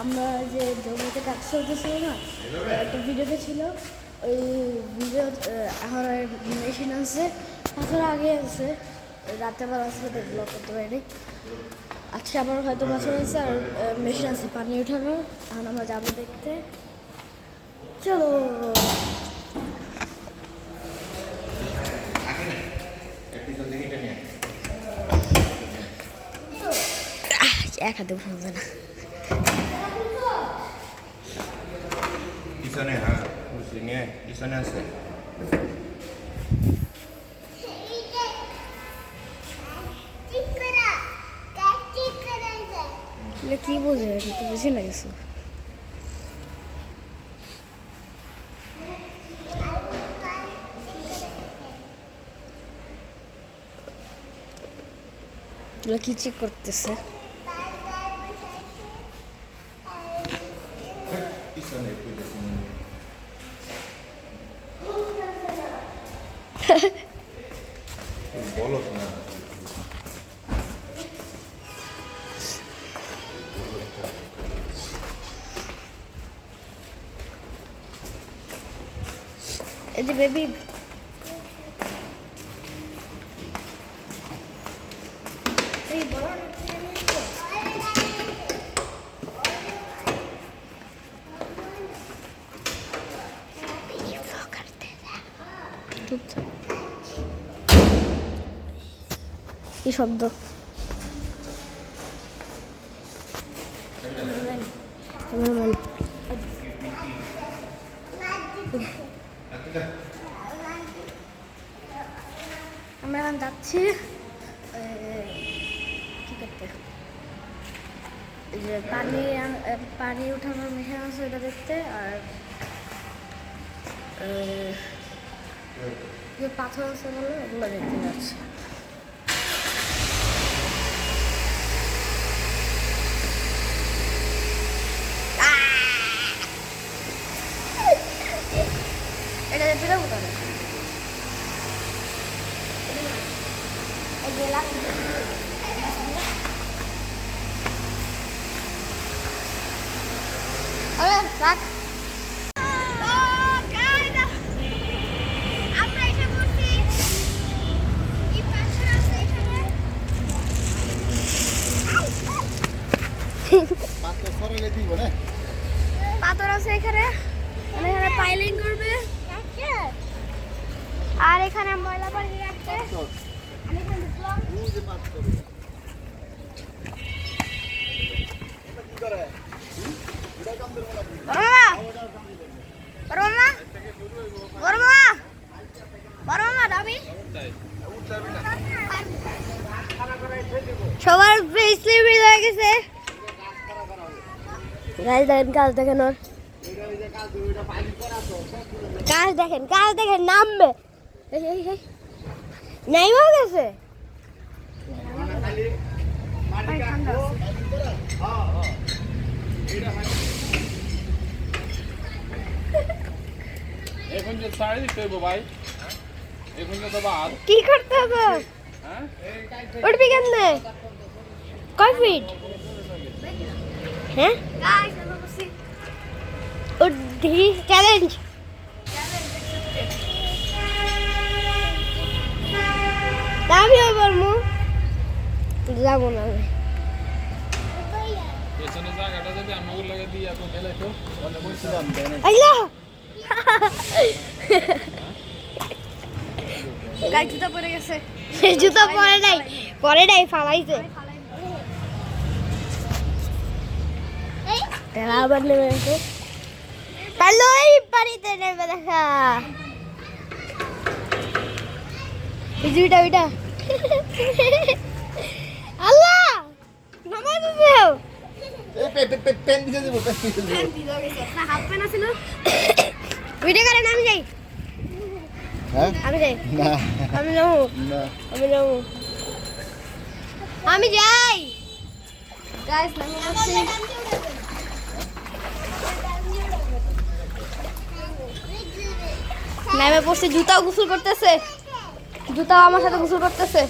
আমরা যে জমিতে কাজ চলতেছিল না, একটা ভিডিওতে ছিল, ওই ভিডিও এখন মেশিন আছে, পাথর আগে আছে, রাতেবেলা আসলে দেখলো করতে পারিনি। আজকে আবার হয়তো বছর আছে আর মেশিন আছে পানি উঠানো। এখন আমরা যাবো দেখতে, চলো। এক হাতে ফুলবে না। পিছনে হ্যাঁ নিয়ে পিছনে আছে। কি বোঝে তো বুঝি না কিছু। কি চেক করতেছে? পিছনে বলো না। এই যে বেবি কি শব্দ? আমরা এখন যাচ্ছি কি করতে, যে পানি উঠানোর মেশিন আছে ওটা দেখতে, আর যে পাথর আছে বলে ওগুলো দেখতে যাচ্ছি। এটা দেখতে যাবো তাহলে রাখ। পাথর আছে এখানে, এখানে পাইলিং করবে আর এখানে ময়লা পানি রাখবে। সবার হয়ে গেছে। কাজ দেখেন, ওর কাজ দেখেন, কাজ দেখেন, নামবে নাইমা গেছে। এখন যে সাড়ে দিতে হইব ভাই, এখন তো বাদ কি করতে হবে? উঠবি কেমনে? কয় ফিট? হ্যাঁ উঠি চ্যালেঞ্জ। আমিও বলবো যাবো না আমি। পেছনে জায়গাটা যদি আমাকে লাগে দিয়ে এত ফেলে তো তাহলে বলছিলাম আল্লাহ গাই জুতা পরে গেছে। জুতা পরে নাই ফালাইছে। তেলা আবার নেমে গেছে। তাহলে ওই পানিতে নেমে দেখা ওইটা আল্লাহ নামাই দিবে। পেন দিয়ে দেবো, হাফ প্যান্ট আছিল ভিডিও করেন। আমি যাই, হ্যাঁ আমি যাই, না আমি যাবো, না আমি যাবো, আমি যাই। গাইস নামি আসছি। নামে পড়ছে, জুতাও গোসল করতেছে, জুতাও আমার সাথে গোসল করতেছে।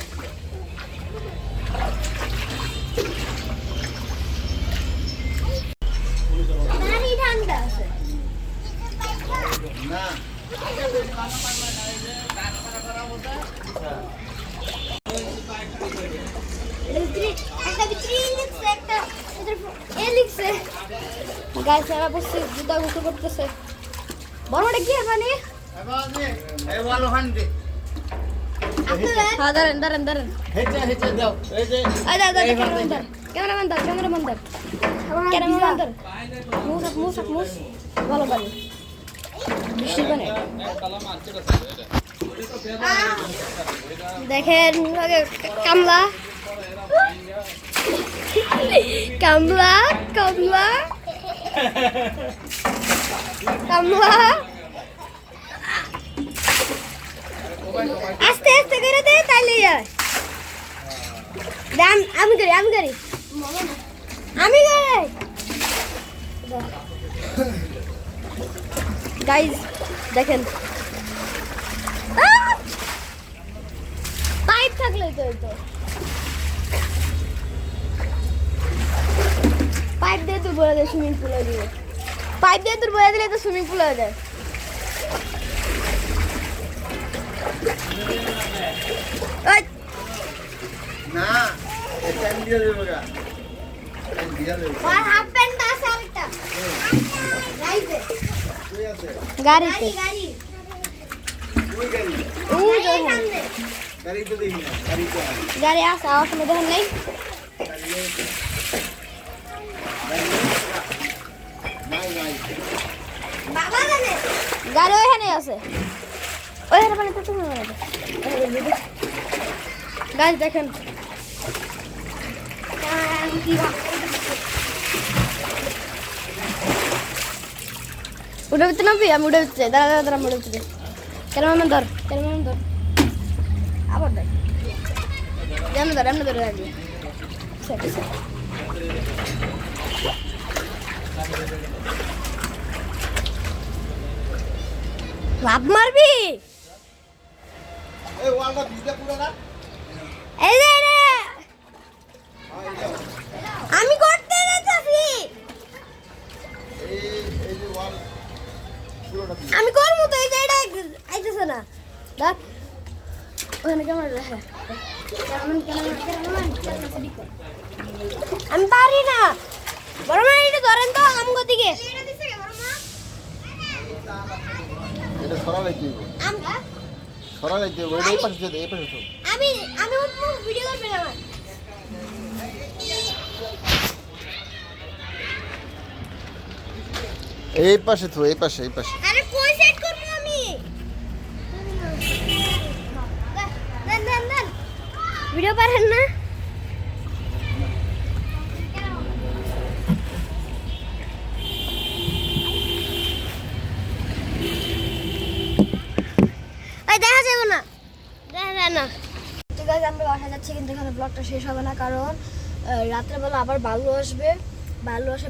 গাইস আমরা বসছি জুতা গোসল করতেছে বড় বড় কি আর মানে এই বল ওখানে দে হ্যাঁ দাঁড়ান হেচে দাও এই যে ক্যামেরাম্যান দার মুস ভালো পানি বৃষ্টি পানি দেখেন আগে কামলা কামলা কামলা কামলা আস্তে আস্তে করে দে তাইলে আমি করি গাইজ দেখেন পাইপ থাকলে তো পাইপ দিয়ে তুই বলে দে সুইমিং পুলে দিবে পাইপ দিয়ে তুই বলে দিলে তো সুইমিং পুল হয়ে যায় না এটা দিয়ে দেবো গা দিয়ে দেবো আর হাফ প্যান্ট আছে আরেকটা গাড়িতে তুই আছে গাড়িতে তুই গাড়ি ওই দেখেন গাড়ি তো দেখি না গাড়ি তো আছে গাড়ি আছে আওয়াজ শুনে দেখেন নাই নাই বাবা জানে গাড়ি ওখানে আছে ওখানে পানি তো তুমি গাড়ি দেখেন উঠে উঠতে নামবি আমি উঠে উঠতে দাঁড়া উঠে উঠতে কেন ধর আবার দেখ এমনি ধরে রাখবি লাভ মারবি এই ওয়ালটা ভিজে পুরো না এই রে আমি করতে যাচ্ছি এই যে ওয়াল পুরোটা আমি করবো তো এই যে এটা আইতেছে না দেখ ওখানে ক্যামেরা রাখে আমি পারি না বড় মা এটা ধরেন তো আমগো দিকে এটা সরাইতে হবে সরাইতে হবে এই পাশে দে এই পাশে তো আমি উঠবো ভিডিও করবেন আমার এই পাশে তো এই পাশে আরে কই সেট করব আমি দেন ভিডিও পারেন না এই দেখা যাবে না দেখা যায় না ঠিক আছে আমরা বাসা যাচ্ছি কিন্তু এখানে ব্লগটা শেষ হবে না কারণ রাত্রেবেলা আবার বালু আসবে বালু আসে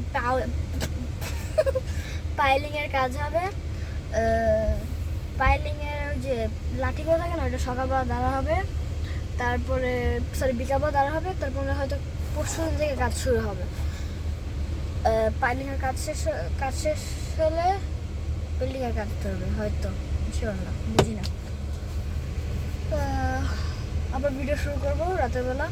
পাইলিং এর কাজ হবে পাইলিং এর যে লাঠিগুলো থাকে না ওটা সকালবেলা দাঁড়া হবে তারপরে বিকালবেলা দাঁড়া হবে তারপরে হয়তো পরশু দিন থেকে কাজ শুরু হবে পাইলিং এর কাজ শেষ হলে বিল্ডিং এর কাজ করবে হয়তো শিওর না বুঝি না আবার ভিডিও শুরু করবো রাতের বেলা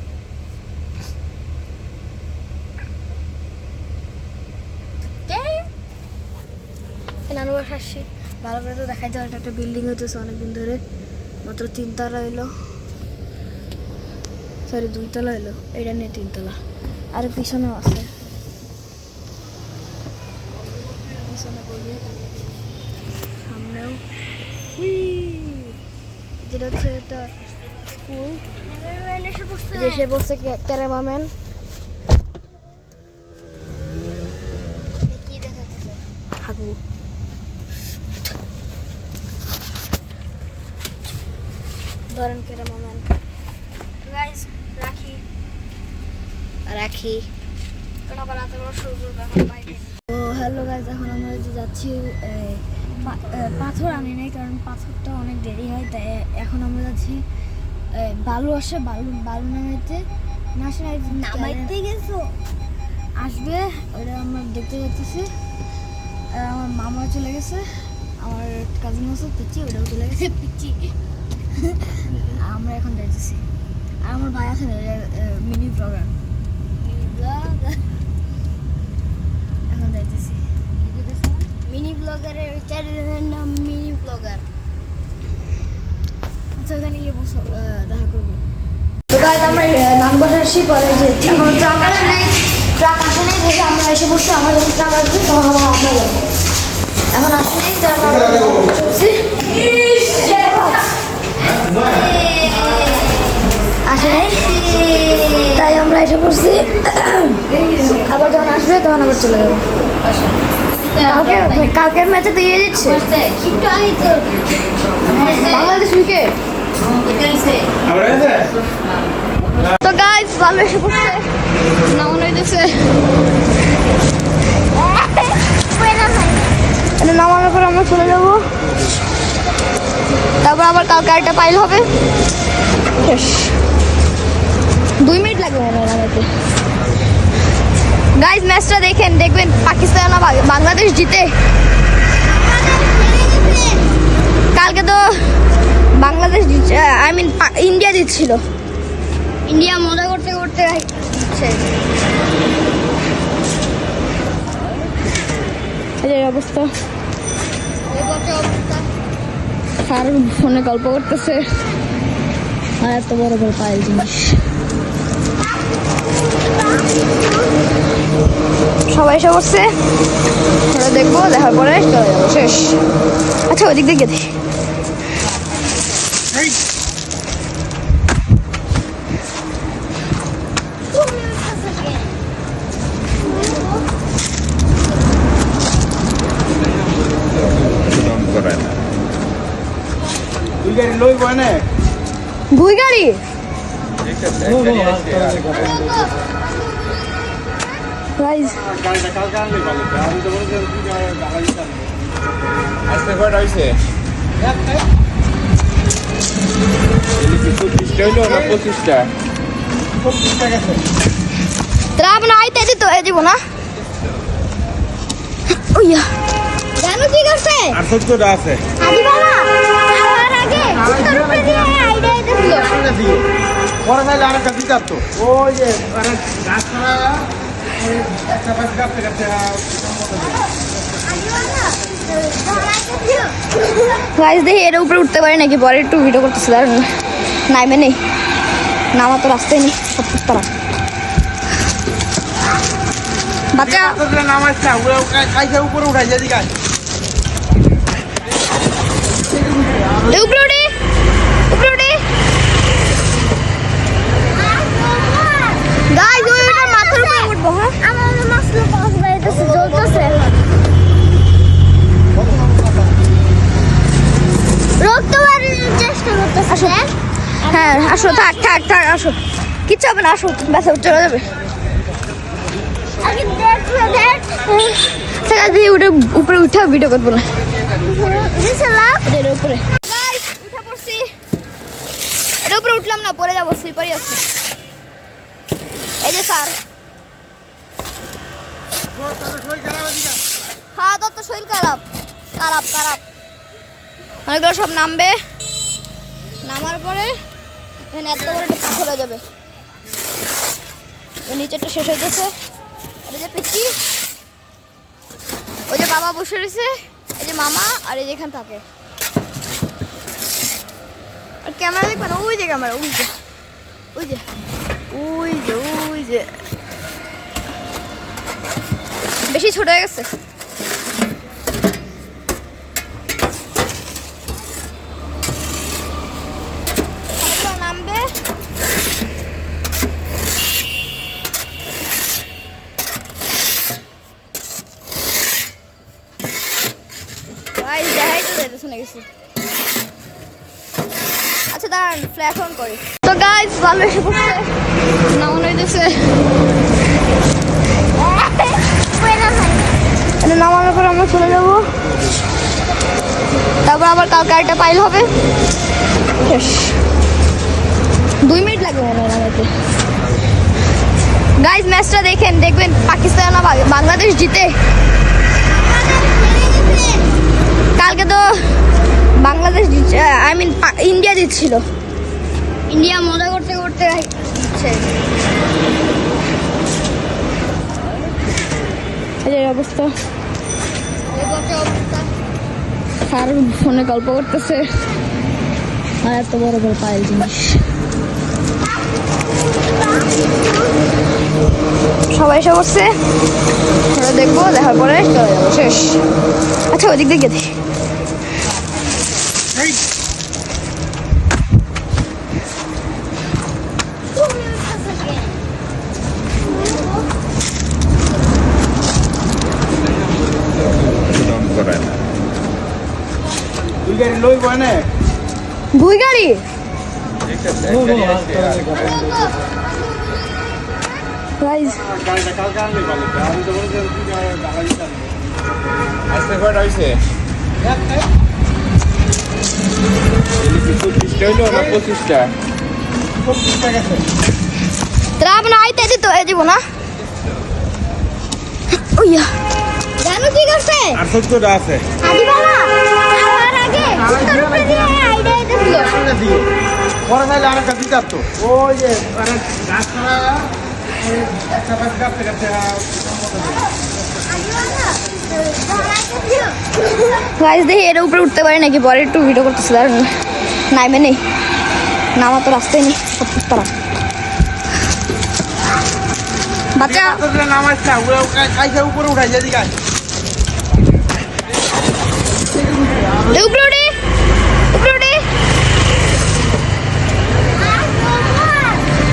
নানু বাসা আসছি ভালো করে তো দেখাইতে হয় একটা বিল্ডিং হইতেছে অনেকদিন ধরে মাত্র 3 তলা হইলো 2 তলা হইলো এটা নিয়ে 3 তলা আর পিছনেও আছে সামনেও যেটা হচ্ছে একটা স্কুল দেশে বসে ক্যামেরাম্যান হাগু ধরেন ক্যামেরাম্যান গাইস রাখি কারণ আবার রাতে বড় শুরু করবে এখন বাইরে তো হ্যালো গাইস এখন আমরা যে যাচ্ছি পাথর আনি নাই কারণ পাথরটা অনেক দেরি হয় তাই এখন আমরা যাচ্ছি বালু আসে বালু নামাইতে গেছো আসবে ওটা আমরা দেখতে যাচ্ছি আমার মামা চলে গেছে আমার কাজিন আছে পিচি ওটাও চলে গেছে পিচি আমরা এখন যাইতেছি আর আমার ভাই আছে মিনি ব্লগার এখন যাইতেছি দেখা করবো। তো গাইজ আমরা নামবাজার আসি পরে যে এখন ট্রাক আসে নাই ভেবে আমরা এসে বসছি। আমার যখন ট্রাক আসবে তখন আমরা যাবো। এখন আসে নেই ট্রাক আসে নাই, তাই আমরা এসে পড়ছি। আবার যখন আসবে তখন আবার চলে যাবো। কালকের ম্যাচে তো ইয়ে দিচ্ছে বাংলাদেশ উইকেট। তো গাইজ ভালো এসে পড়ছে, নামানো হইতেছে। নামানোর পর আমরা চলে যাবো। তারপর আবার কালকে একটা পাইল হবে। শেষ 2 মিনিট লাগবে মনে হয় নামাতে। গাইজ ম্যাচটা দেখবেন পাকিস্তান না বাংলাদেশ জিতে। কালকে তো বাংলাদেশ ইন্ডিয়া জিতছিল। ইন্ডিয়া মজা করতে করতে এই অবস্থা। স্যার ফোনে গল্প করতেছে আর এত বড় বড় পায়ের জিনিস। সবাই এসে বসছে, ওরা দেখবো, দেখার পরে চলে যাবো, শেষ। আচ্ছা ওদিক দিয়ে গিয়ে দেখি। ভুই গাড়ি আজকে কয়টা হয়েছে? 25টা হইলো না 25টা? ত্রাপ না আইতে দিত এ দিব না। ওইয়া জানো কি করছে? 78টা আছে। আদিবা না আমার আগে উত্তর উপরে দিয়ে আইডিয়া দিছিল। পরে চাইলে আরেকটা দিতে পারতো। ওই যে গাছ ছাড়া একটা পাশ কাটতে কাটতে গাইস দেখি এর উপরে উঠতে পারি নাকি, পরে একটু ভিডিও করতেছিল আর নাইমে নেই, নামা তো রাস্তায় নেই, সব কিছু তারা বাচ্চা নামাইছে কাইছে উপরে উঠাই যেদিকে উপরে উঠি উপরে উঠি। গাইস ওইটা মাথার উপরে উঠবো। হ্যাঁ আমার মাসলো পাস বাইতেছে জ্বলতেছে। রক্ত বাড়ির চেষ্টা করতেছে। আসো হ্যাঁ আসো, থাক থাক থাক আসো, কিচ্ছু হবে না, আসো ব্যাসে চলে যাবে। উপরে উঠে ভিডিও করবো না। উপরে উঠলাম না, পরে যাবো, স্লিপারই আছে। এই যে স্যার, হ্যাঁ তোর তো শরীর খারাপ খারাপ খারাপ। অনেকগুলো সব নামবে, নামার পরে এখানে এত বড় একটা পাথর হয়ে যাবে। নিচেরটা শেষ হয়ে গেছে। এই যে পিচ্ছি, ওই যে বাবা বসে রয়েছে, এই যে মামা, আর এই যে এখানে থাকে। আর ক্যামেরা দেখবেন, ওই যে ক্যামেরা, ওই যে ওই যে ওই যে ওই যে বেশি ছোট হয়ে গেছে। নামবে আচ্ছা দাঁড়ান, ফ্ল্যাশ অন করি। তো গাইস ভালো এসে পড়ছে, নামানো হইতেছে। নামানোর পর আমরা চলে যাবো। তারপর আবার কালকে একটা পাইল হবে। শেষ 2 মিনিট লাগবে মনে হয় নামাতে। গাইস ম্যাচটা দেখবেন পাকিস্তান না বাংলাদেশ জিতে। কালকে তো বাংলাদেশ ইন্ডিয়া জিতছিল। ইন্ডিয়া মজা করতে করতে এই অবস্থা। স্যার ফোনে গল্প করতেছে আর এত বড় বড় পায়ের জিনিস। সবাই এসে বসছে, ওরা দেখবো, দেখার পরে চলে যাবো, শেষ। আচ্ছা ওই দিক দিয়ে দেখি। তুই গাড়ি লই বনে দুই গাড়ি গাইস, গাড়িটা কালকে আনলে ভালো আমি তো বলে তুই গাড়ি চালাবি আজকে কয়টা হয়েছে 25টা হইলো না 25টা? 25 টাকা আছে তারা আপনার আইতে দিত এ দিব না। ওইয়া জানো কি করছে? আর 70টা আছে আদি বাবা আমার আগে উত্তর উপরে দিয়ে আইডা দিছিল। টাকা দিয়ে পরে চাইলে আরেকটা দিতাম তো ওই যে আরে গাছ ছাড়া একটা পাশ কাটতে কাটতে গাইস দেখি এর উপরে উঠতে পারি নাকি, পরে একটু ভিডিও করতেছি। আর নাইমে নেই, নামা তো রাস্তায় নেই, সব তারা বাচ্চা নামাজ না কাইসা উপরে উঠাই যেদি গাছ উপরে উঠি, উপরে উঠি।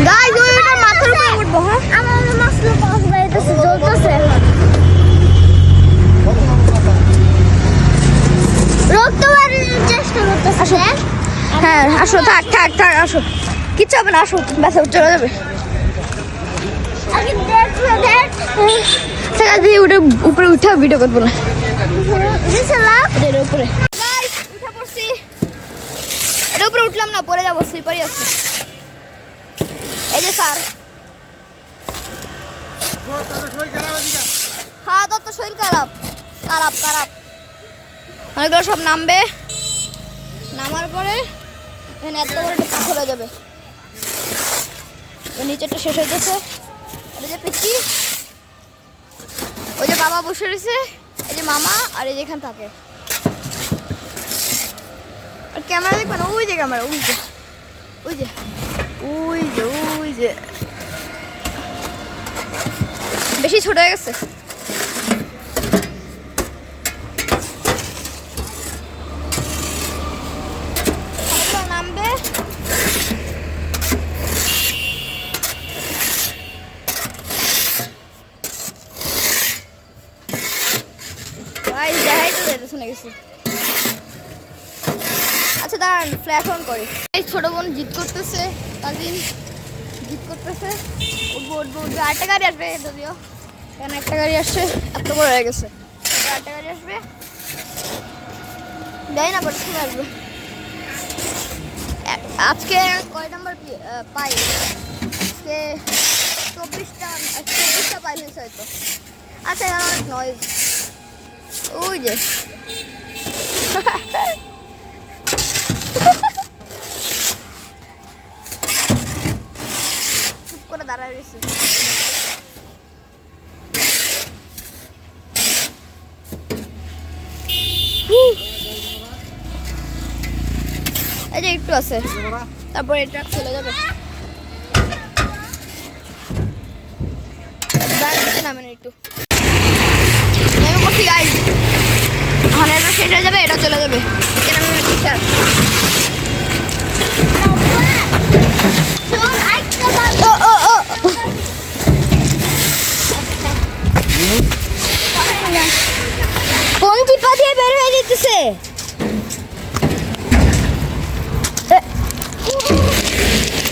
গাইস ওইটা মাথার উপরে উঠবো। হ্যাঁ আমার মাসলো পাস বাইতেছে, জ্বলতেছে। রক্ত বাড়ানোর চেষ্টা করতেছে। আসো, হ্যাঁ আসো, থাক থাক থাক, আসো, কিচ্ছু হবে না, আসো, ব্যথা চলে যাবে। ওটা উপরে উঠে ভিডিও করবো না, উপরে উঠে পড়ছি। এটা উপরে উঠলাম না, পরে যাবো, স্লিপারই আছে। এই যে স্যার, হ্যাঁ তোর তো শরীর খারাপ, খারাপ খারাপ। অনেকগুলো সব নামবে, নামার পরে এখানে এত বড় একটা পাথর হয়ে যাবে। নিচেরটা শেষ হয়ে গেছে। এই যে পিচ্ছি, ওই যে বাবা বসে রয়েছে, এই যে মামা, আর এই যে এখানে থাকে। আর ক্যামেরা দেখবেন, ওই যে ক্যামেরা, ওই যে ওই যে ওই যে ওই যে বেশি ছোট হয়ে গেছে। নামবে শুনে গেছি। আচ্ছা দাঁড়ান, ফ্ল্যাশ অন করি। এই ছোট বোন জিদ করতেছে, কাজিন জিদ করতেছে, উঠবো উঠবো উঠবে। আরেকটা গাড়ি আসবে, যদিও কেন একটা গাড়ি আসছে, এত বড় হয়ে গেছে। আরেকটা গাড়ি আসবে, যাই না পরে সময় আসবে। আজকে কয় নাম্বার পাই? আজকে 24টা পাই হয়েছে হয়তো। আচ্ছা এখানে অনেক নয়েজ, ওই যে চুপ করে দাঁড়ায় রয়েছে। এই যে একটু আছে, তারপরে এটা চলে যাবে। নামেন একটু, নেমে পড়ছি গাইস। এখন এটা শেষ হয়ে যাবে, এটা চলে যাবে। কোন চিপা দিয়ে বের হয়ে যেতেছে?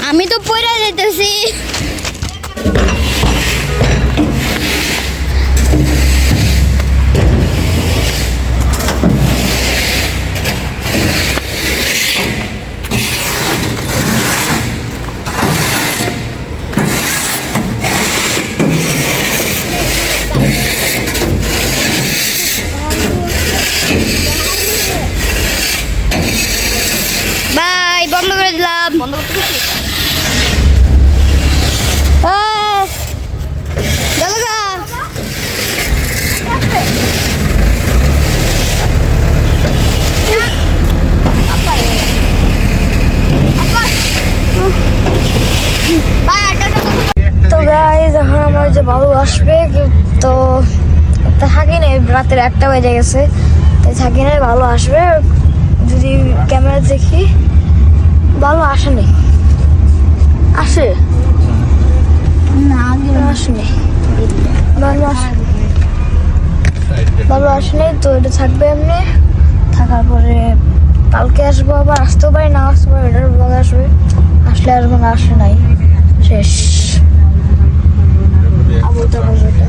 আমি তো পড়ে যেতেছি। বাই, বন্ধ করে দিলাম। বন্ধ করতে রাতের 1টা বেজে গেছে, তাই থাকি না, ভালো আসবে। যদি ক্যামেরা দেখি ভালো আসেনি, আসে না আসেনি, ভালো আসেনি তো এটা থাকবে এমনি। থাকার পরে কালকে আসবো, আবার আসতেও পারি না আসতে পারি, এটার ব্লগ আসবে, আসলে আসবো না আসে নাই শেষ। আবল তাবল এটা